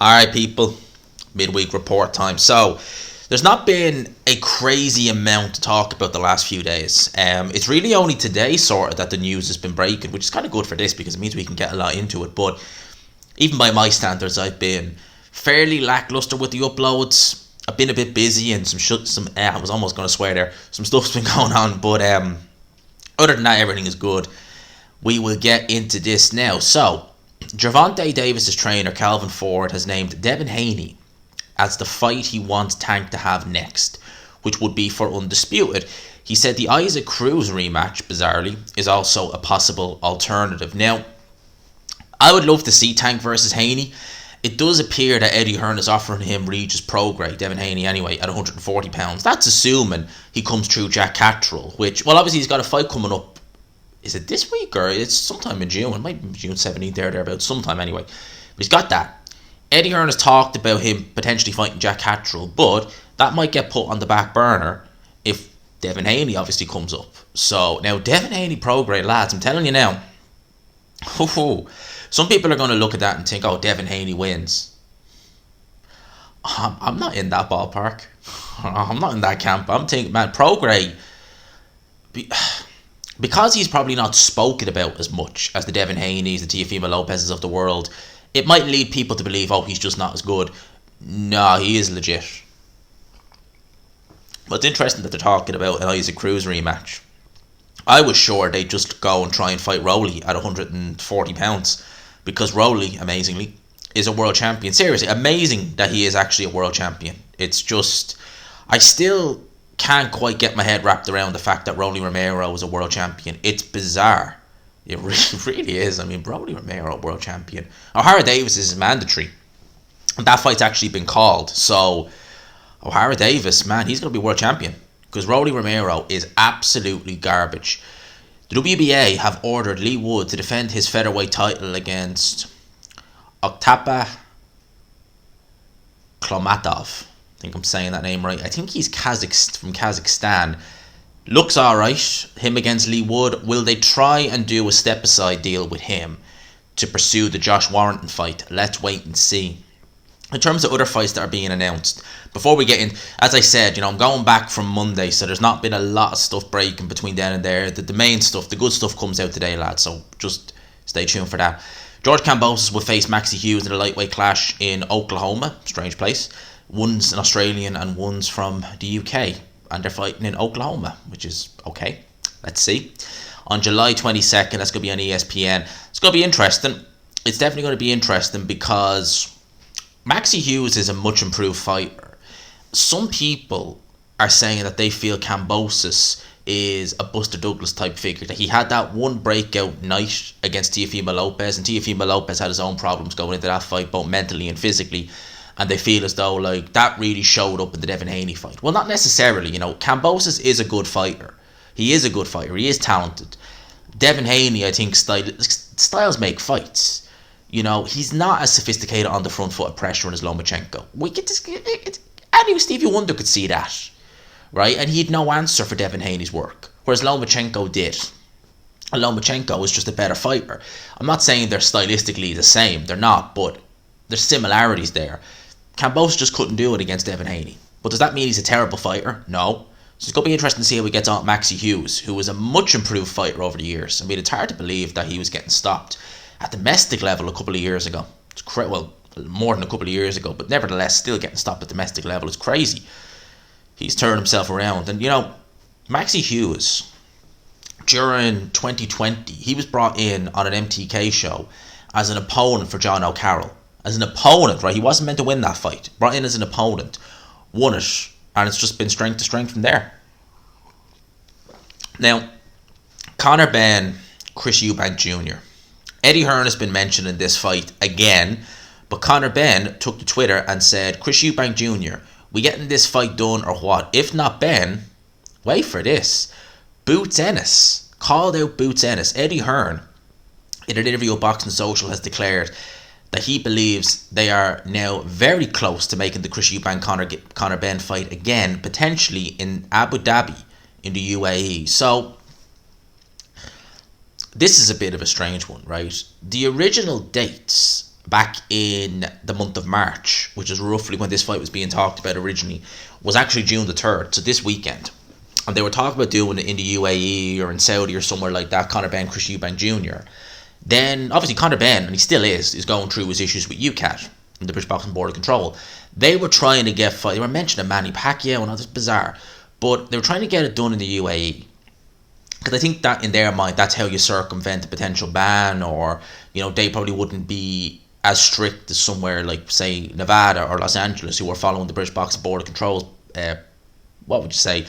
Alright, people, midweek report time. So, there's not been a crazy amount to talk about the last few days. It's really only today, sort of, that the news has been breaking, which is kind of good for this because it means we can get a lot into it. But even by my standards, I've been fairly lackluster with the uploads. I've been a bit busy and I was almost going to swear there. Some stuff's been going on, but other than that, everything is good. We will get into this now. So, Gervonta Davis' trainer, Calvin Ford, has named Devin Haney as the fight he wants Tank to have next, which would be for Undisputed. He said the Isaac Cruz rematch, bizarrely, is also a possible alternative. Now, I would love to see Tank versus Haney. It does appear that Eddie Hearn is offering him Regis Prograis, Devin Haney anyway, at 140 pounds. That's assuming he comes through Jack Catterall, which, well, obviously he's got a fight coming up. Is it this week or it's sometime in June? It might be June 17th, thereabouts, sometime anyway. But he's got that. Eddie Hearn has talked about him potentially fighting Jack Catterall, but that might get put on the back burner if Devin Haney obviously comes up. So now Devin Haney Prograis, lads, I'm telling you now. Some people are going to look at that and think, oh, Devin Haney wins. I'm not in that ballpark. I'm not in that camp. I'm thinking, man, Prograis, because he's probably not spoken about as much as the Devin Haneys, the Teofimo Lopez's of the world, it might lead people to believe, oh, he's just not as good. No, he is legit. But it's interesting that they're talking about an Isaac Cruz rematch. I was sure they'd just go and try and fight Rowley at 140 pounds, because Rowley, amazingly, is a world champion. Seriously, amazing that he is actually a world champion. It's just, I still can't quite get my head wrapped around the fact that Rolly Romero is a world champion. It's bizarre. It really is. I mean, Rolly Romero, world champion. O'Hara Davis is mandatory. And that fight's actually been called. So, O'Hara Davis, man, he's going to be world champion. Because Rolly Romero is absolutely garbage. The WBA have ordered Lee Wood to defend his featherweight title against Oktapa Klomatov. I think I'm saying that name right. I think he's from Kazakhstan. Looks alright. Him against Lee Wood. Will they try and do a step-aside deal with him to pursue the Josh Warrington fight? Let's wait and see. In terms of other fights that are being announced, before we get in, as I said, I'm going back from Monday, so there's not been a lot of stuff breaking between then and there. The main stuff, the good stuff comes out today, lads, so just stay tuned for that. George Cambosis will face Maxi Hughes in a lightweight clash in Oklahoma. Strange place. One's an Australian and one's from the UK. And they're fighting in Oklahoma, which is okay. Let's see. On July 22nd, that's going to be on ESPN. It's going to be interesting. It's definitely going to be interesting because Maxi Hughes is a much improved fighter. Some people are saying that they feel Cambosis is a Buster Douglas type figure. That he had that one breakout night against Teofimo Lopez, and Teofimo Lopez had his own problems going into that fight, both mentally and physically. And they feel as though like that really showed up in the Devin Haney fight. Well, not necessarily. Cambosis is a good fighter. He is a good fighter. He is talented. Devin Haney, I think, styles make fights. He's not as sophisticated on the front foot of pressure as Lomachenko. Any Stevie Wonder could see that, right? And he had no answer for Devin Haney's work, whereas Lomachenko did. And Lomachenko is just a better fighter. I'm not saying they're stylistically the same. They're not, but there's similarities there. Cambosis just couldn't do it against Devin Haney. But does that mean he's a terrible fighter? No. So it's going to be interesting to see how he gets on with Maxi Hughes, who was a much improved fighter over the years. I mean, it's hard to believe that he was getting stopped at domestic level a couple of years ago. It's more than a couple of years ago, but nevertheless, still getting stopped at domestic level is crazy. He's turned himself around. And, Maxi Hughes, during 2020, he was brought in on an MTK show as an opponent for John O'Carroll. As an opponent, right? He wasn't meant to win that fight. Brought in as an opponent. Won it. And it's just been strength to strength from there. Now, Conor Benn, Chris Eubank Jr. Eddie Hearn has been mentioned in this fight again. But Conor Benn took to Twitter and said, Chris Eubank Jr., we getting this fight done or what? If not Benn, wait for this. Boots Ennis. Called out Boots Ennis. Eddie Hearn, in an interview with Boxing Social, has declared that he believes they are now very close to making the Chris Eubank Conor Benn fight again, potentially in Abu Dhabi in the UAE. So this is a bit of a strange one, right? The original dates back in the month of March, which is roughly when this fight was being talked about originally, was actually June the 3rd, so this weekend. And they were talking about doing it in the UAE or in Saudi or somewhere like that, Conor Benn, Chris Eubank Jr. Then, obviously, Conor Benn, and he still is going through his issues with UCAT, the British Boxing Board of Control. They were trying to get fight. They were mentioning Manny Pacquiao and all this bizarre, but they were trying to get it done in the UAE. Because I think that in their mind, that's how you circumvent a potential ban, or, they probably wouldn't be as strict as somewhere like, say, Nevada or Los Angeles, who are following the British Boxing Board of Control's, what would you say,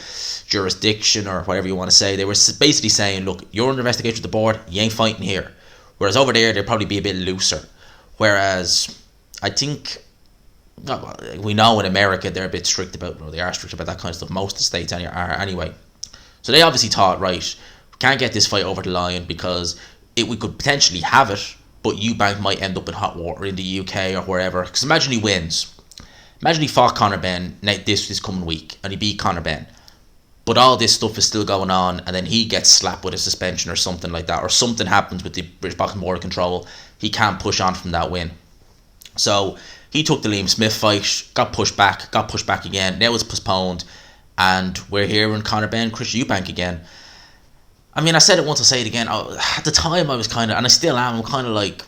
jurisdiction or whatever you want to say. They were basically saying, look, you're under investigation with the board, you ain't fighting here. Whereas over there, they'd probably be a bit looser. Whereas, I think, we know in America, they're a bit strict about, or they are strict about that kind of stuff. Most of the states are anyway. So they obviously thought, right, we can't get this fight over the line because we could potentially have it, but Eubank might end up in hot water in the UK or wherever. Because imagine he wins. Imagine he fought Conor Benn this coming week and he beat Conor Benn. But all this stuff is still going on, and then he gets slapped with a suspension or something like that, or something happens with the British Boxing Board of Control. He can't push on from that win. So he took the Liam Smith fight, got pushed back again. Now it's postponed, and we're hearing Conor Benn, Chris Eubank again. I mean, I said it once, I'll say it again. At the time, I was kind of, and I still am, I'm kind of like,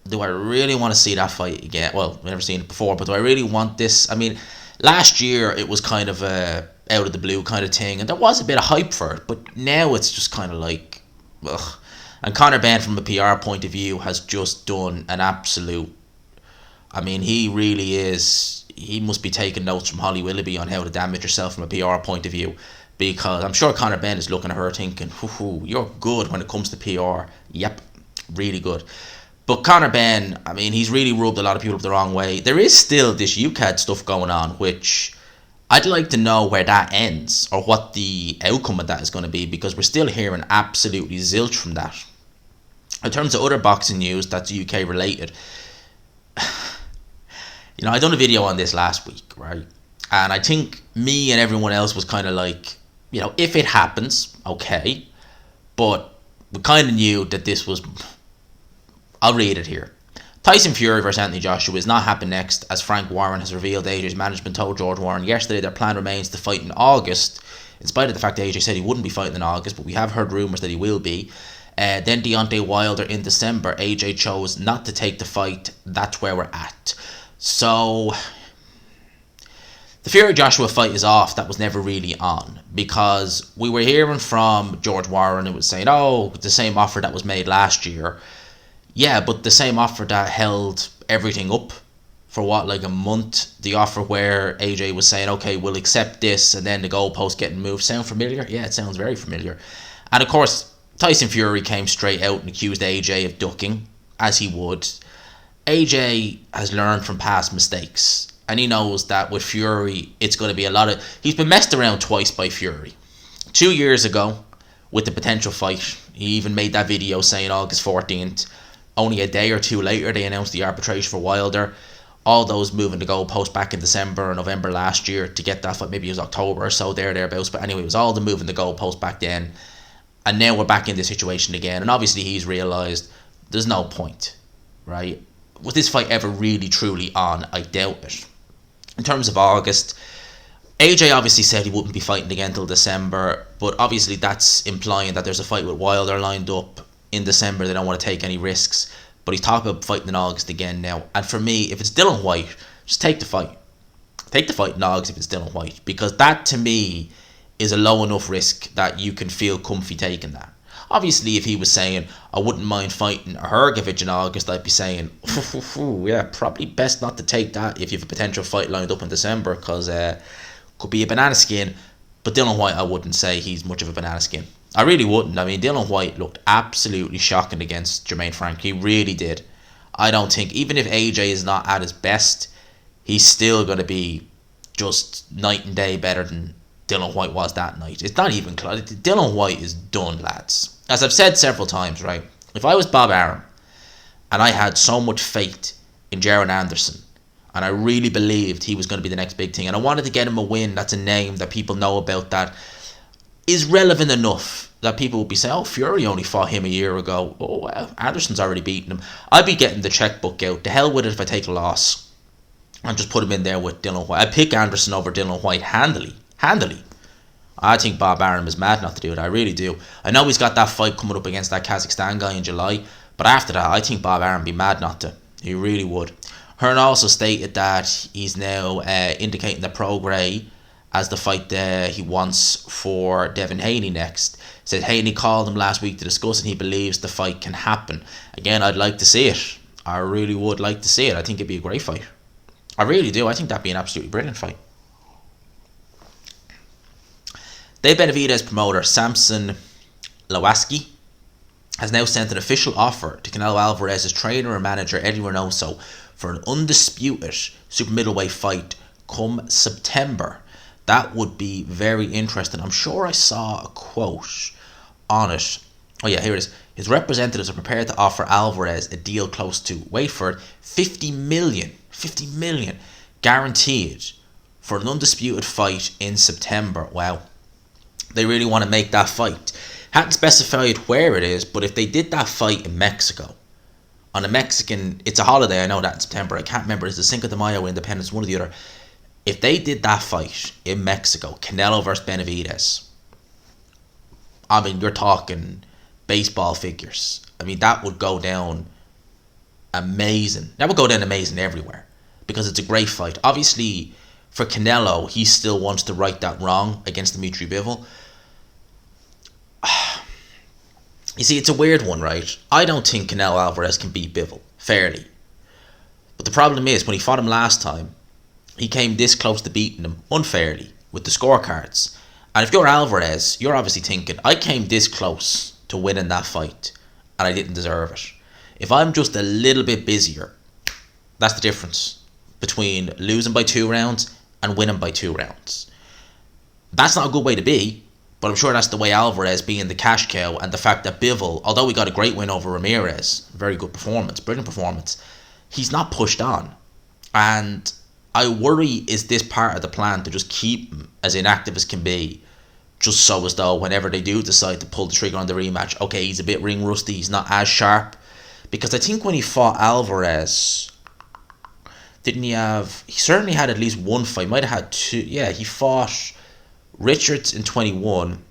do I really want to see that fight again? Well, I've never seen it before, but do I really want this? I mean, last year it was kind of a out of the blue kind of thing, and there was a bit of hype for it, but now it's just kind of like, ugh. And Conor Benn, from a PR point of view, has just done an absolute, I mean, he really is, he must be taking notes from Holly Willoughby on how to damage yourself from a PR point of view, because I'm sure Conor Benn is looking at her thinking, you're good when it comes to PR. Yep, really good. But Conor Benn, I mean, he's really rubbed a lot of people up the wrong way. There is still this UCAD stuff going on, which I'd like to know where that ends, or what the outcome of that is going to be, because we're still hearing absolutely zilch from that. In terms of other boxing news that's UK related, I done a video on this last week, right? And I think me and everyone else was kind of like, if it happens, okay. But we kind of knew that this was, I'll read it here. Tyson Fury versus Anthony Joshua is not happening next, as Frank Warren has revealed. AJ's management told George Warren yesterday their plan remains to fight in August, in spite of the fact that AJ said he wouldn't be fighting in August, but we have heard rumours that he will be. Then Deontay Wilder in December. AJ chose not to take the fight. That's where we're at. So the Fury Joshua fight is off. That was never really on, because we were hearing from George Warren, it was saying, the same offer that was made last year. Yeah, but the same offer that held everything up for like a month. The offer where AJ was saying, okay, we'll accept this, and then the goalpost getting moved. Sound familiar? Yeah, it sounds very familiar. And of course, Tyson Fury came straight out and accused AJ of ducking, as he would. AJ has learned from past mistakes, and he knows that with Fury, it's going to be he's been messed around twice by Fury. 2 years ago, with the potential fight, he even made that video saying August 14th. Only a day or two later, they announced the arbitration for Wilder. All those moving the goalpost back in December or November last year to get that fight. Maybe it was October or so, thereabouts. But anyway, it was all the moving the goalpost back then. And now we're back in this situation again. And obviously he's realised there's no point, right? Was this fight ever really, truly on? I doubt it. In terms of August, AJ obviously said he wouldn't be fighting again till December. But obviously that's implying that there's a fight with Wilder lined up in December. They don't want to take any risks, but he's talking about fighting in August again now. And for me, if it's Dillian Whyte, just take the fight in August if it's Dillian Whyte, because that to me is a low enough risk that you can feel comfy taking that. Obviously, if he was saying I wouldn't mind fighting Hrgovic in August, I'd be saying yeah, probably best not to take that if you have a potential fight lined up in December, because could be a banana skin. But Dillian Whyte, I wouldn't say he's much of a banana skin. I really wouldn't. I mean, Dillian Whyte looked absolutely shocking against Jermaine Frank. He really did. I don't think, even if AJ is not at his best, he's still going to be just night and day better than Dillian Whyte was that night. It's not even close. Dillian Whyte is done, lads. As I've said several times, right? If I was Bob Arum and I had so much faith in Jaron Anderson, and I really believed he was going to be the next big thing, and I wanted to get him a win that's a name that people know about, that is relevant enough that people would be saying, oh, Fury only fought him a year ago. Oh, well, Anderson's already beaten him. I'd be getting the checkbook out. The hell with it if I take a loss and just put him in there with Dillian Whyte. I'd pick Anderson over Dillian Whyte handily. I think Bob Arum is mad not to do it. I really do. I know he's got that fight coming up against that Kazakhstan guy in July, but after that, I think Bob Arum would be mad not to. He really would. Hearn also stated that he's now indicating the Prograis as the fight he wants for Devin Haney next. Said Haney called him last week to discuss and he believes the fight can happen. Again, I'd like to see it. I really would like to see it. I think it'd be a great fight. I really do. I think that'd be an absolutely brilliant fight. Dave Benavidez promoter Samson Lawaski has now sent an official offer to Canelo Alvarez's trainer and manager Eddie Reynoso for an undisputed super middleweight fight come September. That would be very interesting. I'm sure I saw a quote on it. Oh yeah, here it is. His representatives are prepared to offer Alvarez a deal close to, wait for it, 50 million guaranteed for an undisputed fight in September. Wow. They really want to make that fight. Hadn't specified where it is, but if they did that fight in Mexico, on a Mexican, it's a holiday, I know that in September, I can't remember, it's the Cinco de Mayo, Independence, one or the other. If they did that fight in Mexico, Canelo versus Benavidez, I mean, you're talking baseball figures. I mean, that would go down amazing. That would go down amazing everywhere because it's a great fight. Obviously, for Canelo, he still wants to right that wrong against Dimitri Bivol. You see, it's a weird one, right? I don't think Canelo Alvarez can beat Bivol fairly. But the problem is, when he fought him last time, he came this close to beating him unfairly with the scorecards. And if you're Alvarez, you're obviously thinking, I came this close to winning that fight and I didn't deserve it. If I'm just a little bit busier, that's the difference between losing by 2 rounds and winning by 2 rounds. That's not a good way to be, but I'm sure that's the way Alvarez, being the cash cow, and the fact that Bivol, although he got a great win over Ramirez, very good performance, brilliant performance, he's not pushed on. And I worry, is this part of the plan to just keep him as inactive as can be, just so as though whenever they do decide to pull the trigger on the rematch, okay, he's a bit ring rusty, he's not as sharp. Because I think when he fought Alvarez, he certainly had at least one fight, might have had 2, yeah, he fought Richards in 21,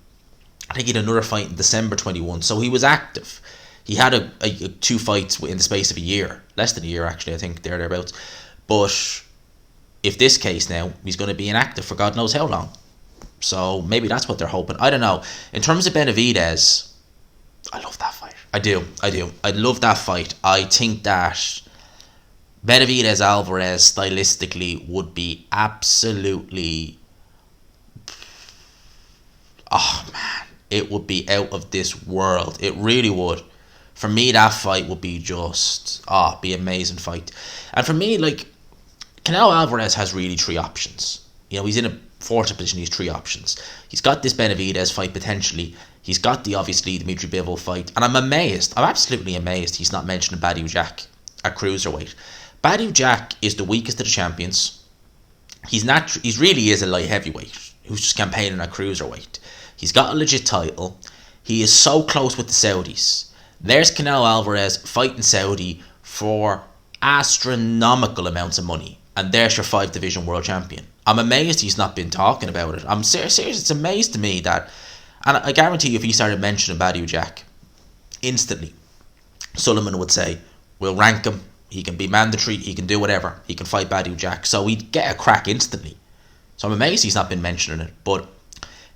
I think he had another fight in December 21, so he was active. He had a 2 fights in the space of a year, less than a year actually, I think, thereabouts. But if this case now, he's going to be inactive for God knows how long. So maybe that's what they're hoping. I don't know. In terms of Benavidez, I love that fight. I do. I love that fight. I think that Benavidez Alvarez stylistically would be absolutely, oh man, it would be out of this world. It really would. For me, that fight would be just, be an amazing fight. And for me, like, Canelo Alvarez has really 3 options. You know, he's in a fortunate position, he's 3 options. He's got this Benavidez fight potentially. He's got the, obviously, Dimitri Bivol fight. And I'm absolutely amazed he's not mentioning Badou Jack at cruiserweight. Badou Jack is the weakest of the champions. He really is a light heavyweight who's just campaigning at cruiserweight. He's got a legit title. He is so close with the Saudis. There's Canelo Alvarez fighting Saudi for astronomical amounts of money. And there's your 5 division world champion. I'm amazed he's not been talking about it. I'm serious. It's amazed to me that, and I guarantee you if he started mentioning Badou Jack, instantly, Sullivan would say, we'll rank him. He can be mandatory. He can do whatever. He can fight Badou Jack. So he'd get a crack instantly. So I'm amazed he's not been mentioning it. But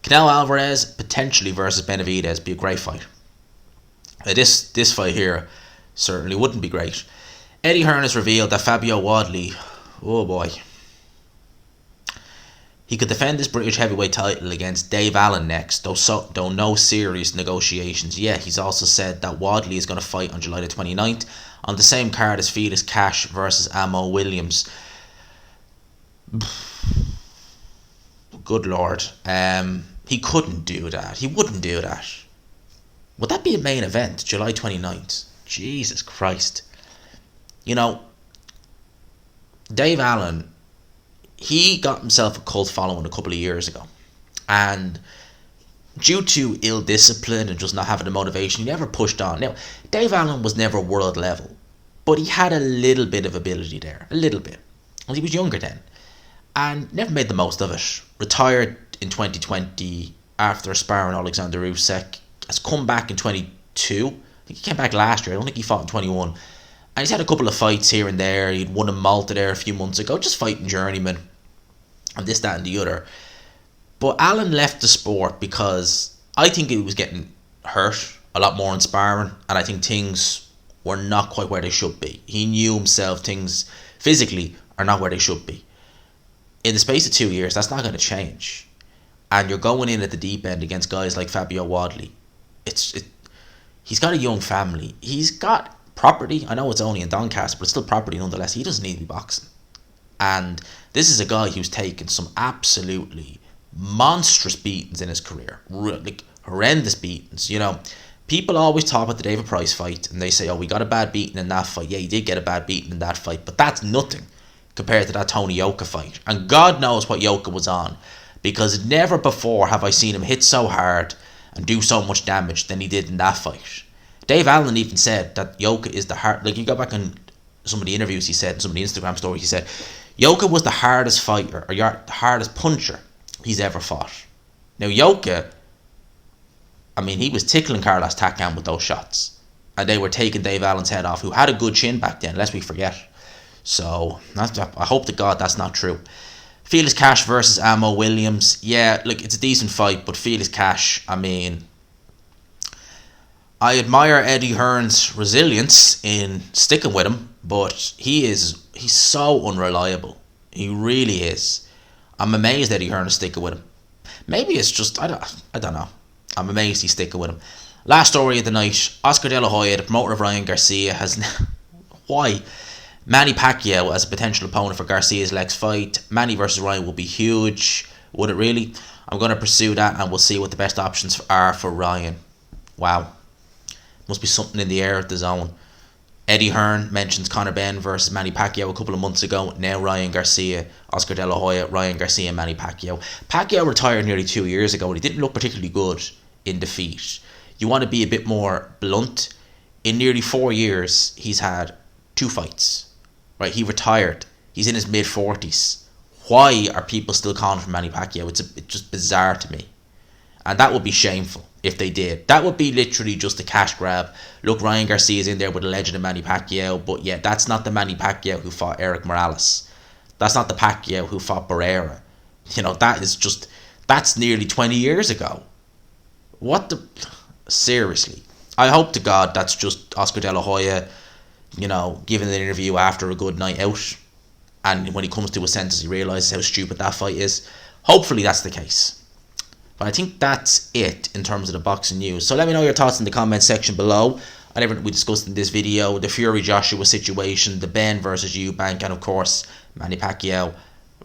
Canelo Alvarez potentially versus Benavidez be a great fight. This fight here certainly wouldn't be great. Eddie Hearn has revealed that Fabio Wardley, oh boy, he could defend his British heavyweight title against Dave Allen next, though no serious negotiations yet. He's also said that Wardley is going to fight on July the 29th on the same card as Felix Cash versus Amo Williams. Good Lord. He couldn't do that. He wouldn't do that. Would that be a main event, July 29th? Jesus Christ. You know, Dave Allen, he got himself a cult following a couple of years ago. And due to ill discipline and just not having the motivation, he never pushed on. Now, Dave Allen was never world level, but he had a little bit of ability there, a little bit. Well, he was younger then, and never made the most of it. Retired in 2020 after sparring Alexander Usyk. Has come back in 22. I think he came back last year. I don't think he fought in 21. And he's had a couple of fights here and there. He'd won in Malta there a few months ago, just fighting journeyman, and this, that, and the other. But Allen left the sport because I think he was getting hurt a lot more in sparring, and I think things were not quite where they should be. He knew himself things physically are not where they should be. In the space of 2 years, that's not going to change. And you're going in at the deep end against guys like Fabio Wardley. He's got a young family. He's got property. I know it's only in Doncaster, but it's still property nonetheless. He doesn't need to be boxing. And this is a guy who's taken some absolutely monstrous beatings in his career. Like, horrendous beatings. You know, people always talk about the David Price fight, and they say, oh, we got a bad beating in that fight. Yeah, he did get a bad beating in that fight, but that's nothing compared to that Tony Yoka fight. And God knows what Yoka was on, because never before have I seen him hit so hard and do so much damage than he did in that fight. Dave Allen even said that Yoka is the hard. Like, you go back in some of the interviews he said, in some of the Instagram stories he said, Yoka was the hardest fighter, or the hardest puncher he's ever fought. Now, Yoka, I mean, he was tickling Carlos Takam with those shots, and they were taking Dave Allen's head off, who had a good chin back then, lest we forget. So, I hope to God that's not true. Felix Cash versus Amo Williams. Yeah, look, it's a decent fight, but Felix Cash, I mean, I admire Eddie Hearn's resilience in sticking with him, but he's so unreliable. He really is. I'm amazed Eddie Hearn is sticking with him. Maybe it's just, I don't know. I'm amazed he's sticking with him. Last story of the night, Oscar De La Hoya, the promoter of Ryan Garcia, has why? Manny Pacquiao as a potential opponent for Garcia's next fight. Manny versus Ryan will be huge. Would it really? I'm going to pursue that, and we'll see what the best options are for Ryan. Wow. Must be something in the air at the zone. Eddie Hearn mentions Conor Benn versus Manny Pacquiao a couple of months ago. Now Ryan Garcia, Oscar De La Hoya, Ryan Garcia, Manny Pacquiao. Pacquiao retired nearly 2 years ago, and he didn't look particularly good in defeat. You want to be a bit more blunt. In nearly 4 years, he's had 2 fights. Right, he retired. He's in his mid-40s. Why are people still calling for Manny Pacquiao? It's just bizarre to me. And that would be shameful if they did. That would be literally just a cash grab. Look, Ryan Garcia's in there with a legend of Manny Pacquiao, but yeah, that's not the Manny Pacquiao who fought Eric Morales. That's not the Pacquiao who fought Barrera. You know, that's nearly 20 years ago. What the... Seriously. I hope to God that's just Oscar De La Hoya, you know, giving an interview after a good night out, and when he comes to his senses he realises how stupid that fight is. Hopefully that's the case. But I think that's it in terms of the boxing news. So let me know your thoughts in the comment section below on everything we discussed in this video. The Fury Joshua situation, the Benn versus Eubank, and of course Manny Pacquiao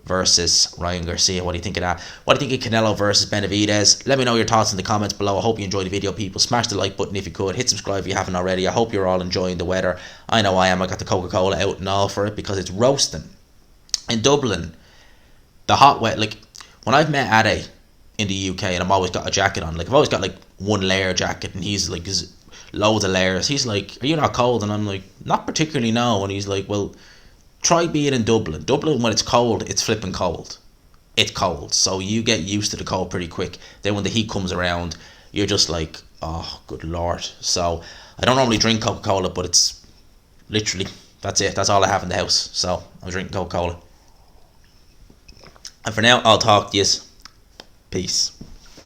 versus Ryan Garcia. What do you think of that? What do you think of Canelo versus Benavidez? Let me know your thoughts in the comments below. I hope you enjoyed the video, people. Smash the like button if you could. Hit subscribe if you haven't already. I hope you're all enjoying the weather. I know I am. I got the Coca-Cola out and all for it because it's roasting. In Dublin, the hot wet, like when I've met Ade in the UK and I've always got a jacket on, like I've always got like one layer jacket and he's like loads of layers. He's like, are you not cold? And I'm like, not particularly, no. And he's like, well, try being in Dublin. Dublin, when it's cold, it's flipping cold. It's cold. So you get used to the cold pretty quick. Then when the heat comes around, you're just like, oh, good Lord. So I don't normally drink Coca-Cola, but it's literally, that's it. That's all I have in the house. So I'm drinking Coca-Cola. And for now, I'll talk to you. Peace.